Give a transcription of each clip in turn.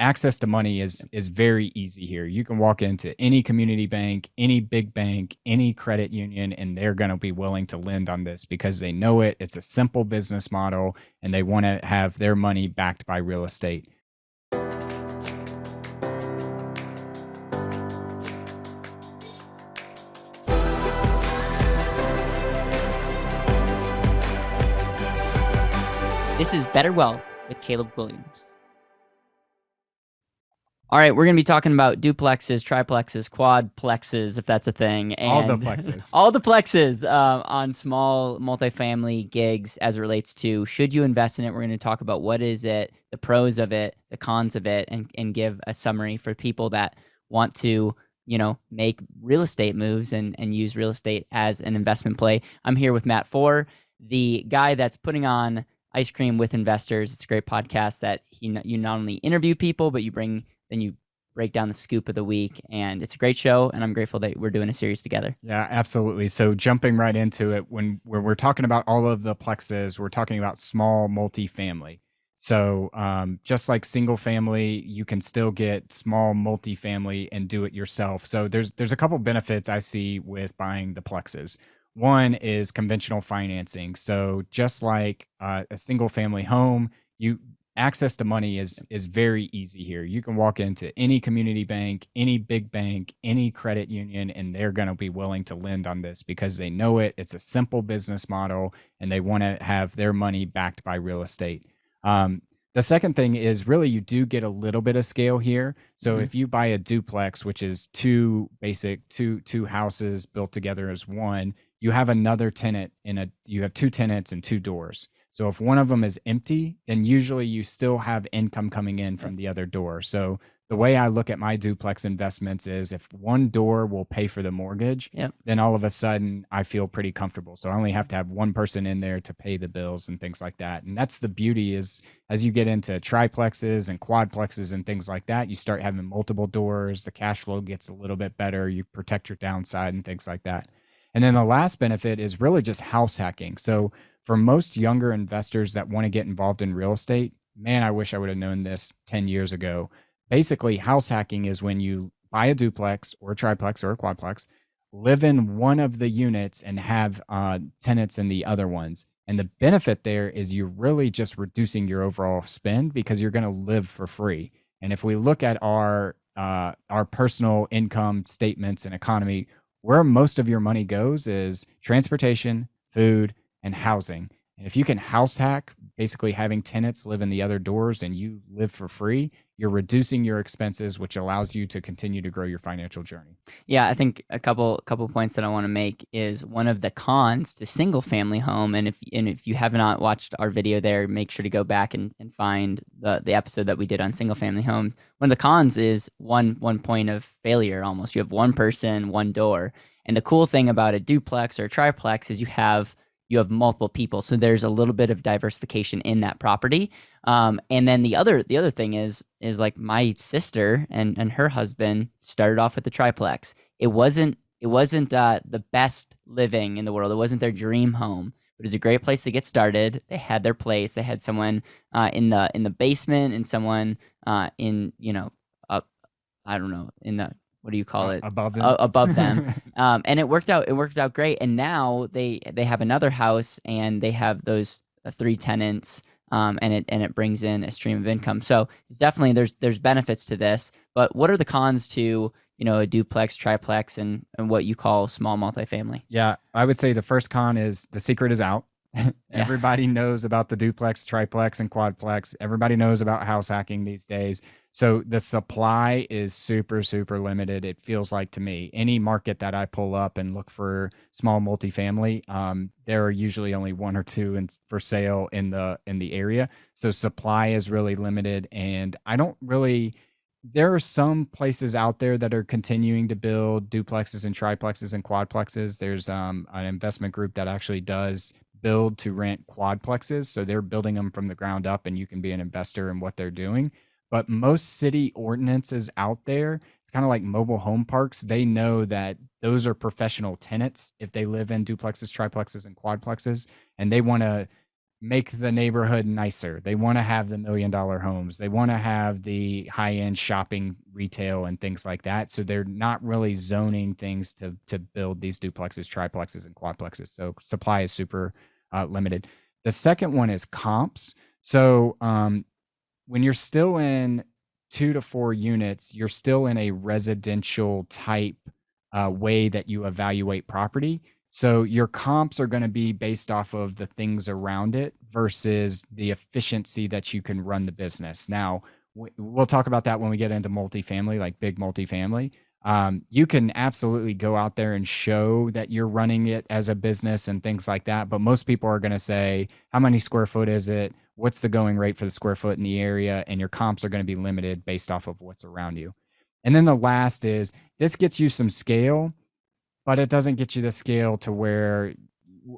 access to money is very easy here. You can walk into any community bank, any big bank, any credit union, and they're going to be willing to lend on this because they know it. It's a simple business model, and they want to have their money backed by real estate. This is BetterWealth with Caleb Guilliams. All right, we're going to be talking about duplexes, triplexes, quadplexes, if that's a thing. And All the plexes. all the plexes on small multifamily gigs as it relates to should you invest in it. We're going to talk about what is it, the pros of it, the cons of it, and give a summary for people that want to, make real estate moves and use real estate as an investment play. I'm here with Matt Fore, the guy that's putting on Ice Cream with Investors. It's a great podcast that you not only interview people, but you break down the scoop of the week, and it's a great show, and I'm grateful that we're doing a series together. Yeah, absolutely. So jumping right into it, when we're talking about all of the plexes, we're talking about small multifamily. So just like single family, you can still get small multifamily and do it yourself. So there's a couple benefits I see with buying the plexes. One is conventional financing. So just like a single family home, access to money is very easy here. You can walk into any community bank, any big bank, any credit union, and they're going to be willing to lend on this because they know it. It's a simple business model, and they want to have their money backed by real estate. The second thing is really you do get a little bit of scale here. So if you buy a duplex, which is two houses built together as one, you have another tenant you have two tenants and two doors. So if one of them is empty, then usually you still have income coming in from the other door. So the way I look at my duplex investments is if one door will pay for the mortgage, then all of a sudden I feel pretty comfortable. So I only have to have one person in there to pay the bills and things like that. And that's the beauty is as you get into triplexes and quadplexes and things like that, you start having multiple doors, the cash flow gets a little bit better, you protect your downside and things like that. And then the last benefit is really just house hacking. So for most younger investors that want to get involved in real estate, man, I wish I would have known this 10 years ago. Basically, house hacking is when you buy a duplex or a triplex or a quadplex, live in one of the units and have tenants in the other ones. And the benefit there is you're really just reducing your overall spend because you're going to live for free. And if we look at our personal income statements and economy, where most of your money goes is transportation, food, and housing. And if you can house hack, basically having tenants live in the other doors and you live for free, you're reducing your expenses, which allows you to continue to grow your financial journey. Yeah, I think a couple points that I want to make is one of the cons to single family home. And if you have not watched our video there, make sure to go back and find the episode that we did on single family home. One of the cons is one point of failure almost. You have one person, one door. And the cool thing about a duplex or a triplex is you have multiple people. So there's a little bit of diversification in that property. And then the other thing is like my sister and her husband started off with the triplex. It wasn't the best living in the world. It wasn't their dream home, but it was a great place to get started. They had their place. They had someone in the basement and someone in I don't know, in the, what do you call it? Above them. Above them. And it worked out great. And now they have another house and they have those three tenants, and it brings in a stream of income. So it's definitely, there's benefits to this, but what are the cons to, a duplex, triplex, and what you call small multifamily? Yeah, I would say the first con is the secret is out. Everybody knows about the duplex, triplex, and quadplex. Everybody knows about house hacking these days. So the supply is super, super limited. It feels like to me, any market that I pull up and look for small multifamily, there are usually only one or two for sale in the area. So supply is really limited, and there are some places out there that are continuing to build duplexes and triplexes and quadplexes. There's an investment group that actually does build to rent quadplexes. So they're building them from the ground up, and you can be an investor in what they're doing. But most city ordinances out there, it's kind of like mobile home parks. They know that those are professional tenants if they live in duplexes, triplexes, and quadplexes, and they want to make the neighborhood nicer. They want to have the $1 million homes. They want to have the high-end shopping retail and things like that. So they're not really zoning things to build these duplexes, triplexes, and quadplexes. So supply is super limited. The second one is comps. So when you're still in 2 to 4 units, you're still in a residential type way that you evaluate property. So your comps are going to be based off of the things around it versus the efficiency that you can run the business. Now, we'll talk about that when we get into multifamily, like big multifamily. You can absolutely go out there and show that you're running it as a business and things like that. But most people are going to say, how many square foot is it? What's the going rate for the square foot in the area? And your comps are going to be limited based off of what's around you. And then the last is this gets you some scale, but it doesn't get you the scale to where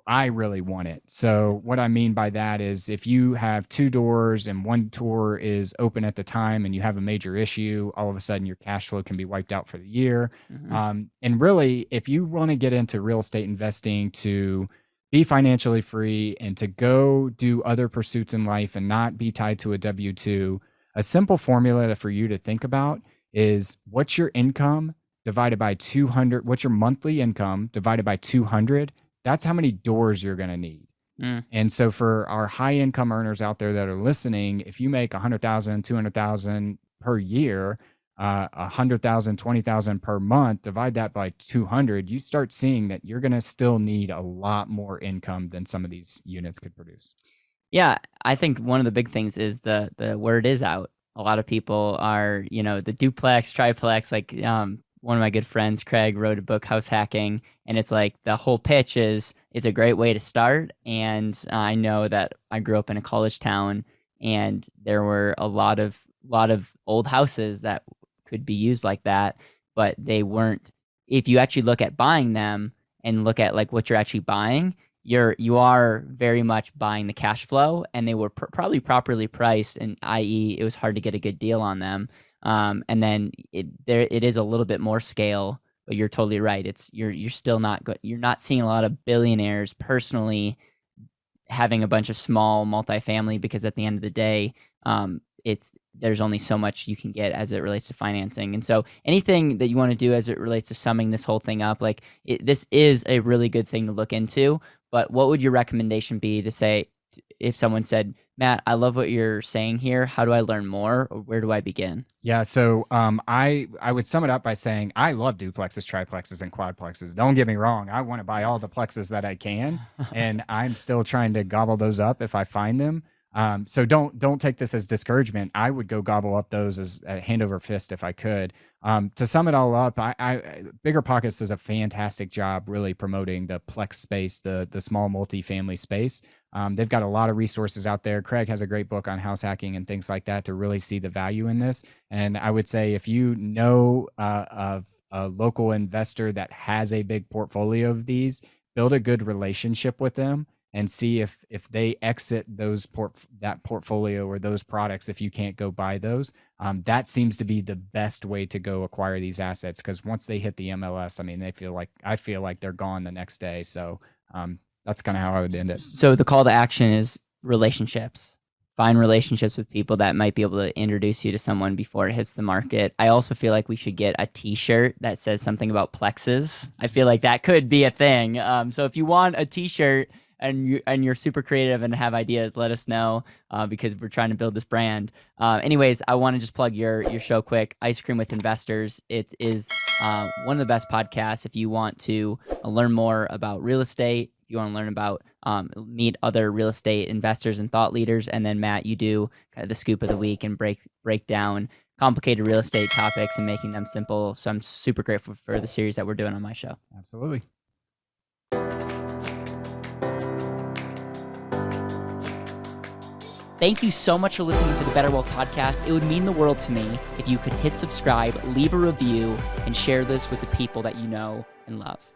I really want it. So what I mean by that is if you have 2 doors and 1 door is open at the time and you have a major issue, all of a sudden your cash flow can be wiped out for the year. And really, if you want to get into real estate investing to be financially free and to go do other pursuits in life and not be tied to a W-2, a simple formula for you to think about is what's your income divided by 200, what's your monthly income divided by 200, that's how many doors you're going to need. And so for our high income earners out there that are listening, if you make 100,000, 200,000 per year, 100,000, 20,000 per month, divide that by 200, you start seeing that you're going to still need a lot more income than some of these units could produce. Yeah, I think one of the big things is the word is out. A lot of people are, the duplex, triplex, like one of my good friends, Craig, wrote a book, House Hacking, and it's like the whole pitch is it's a great way to start. And I know that I grew up in a college town, and there were a lot of old houses that could be used like that, but they weren't. If you actually look at buying them and look at like what you're actually buying, you are very much buying the cash flow, and they were probably properly priced, and i.e. it was hard to get a good deal on them. And then it is a little bit more scale, but you're totally right. You're still not good. You're not seeing a lot of billionaires personally having a bunch of small multifamily, because at the end of the day, there's only so much you can get as it relates to financing. And so anything that you want to do as it relates to summing this whole thing up, this is a really good thing to look into. But what would your recommendation be to say if someone said, Matt, I love what you're saying here. How do I learn more, or where do I begin? Yeah, so I would sum it up by saying I love duplexes, triplexes, and quadplexes. Don't get me wrong. I want to buy all the plexes that I can, and I'm still trying to gobble those up if I find them. So don't take this as discouragement. I would go gobble up those as a hand over fist if I could. To sum it all up, Bigger Pockets does a fantastic job really promoting the plex space, the small multifamily space. They've got a lot of resources out there. Craig has a great book on house hacking and things like that to really see the value in this. And I would say if you know of a local investor that has a big portfolio of these, build a good relationship with them and see if they exit that portfolio or those products. If you can't go buy those, that seems to be the best way to go acquire these assets, because once they hit the MLS, I mean, I feel like they're gone the next day. So that's kind of how I would end it. So the call to action is relationships. Find relationships with people that might be able to introduce you to someone before it hits the market. I also feel like we should get a T-shirt that says something about plexes. I feel like that could be a thing. So if you want a T-shirt and you're super creative and have ideas, let us know, because we're trying to build this brand. Anyways, I want to just plug your show quick, Ice Cream with Investors. It is one of the best podcasts if you want to learn more about real estate, if you want to learn about meet other real estate investors and thought leaders. And then Matt, you do kind of the scoop of the week and break down complicated real estate topics and making them simple. So I'm super grateful for the series that we're doing on my show. Absolutely. Thank you so much for listening to the BetterWealth podcast. It would mean the world to me if you could hit subscribe, leave a review, and share this with the people that you know and love.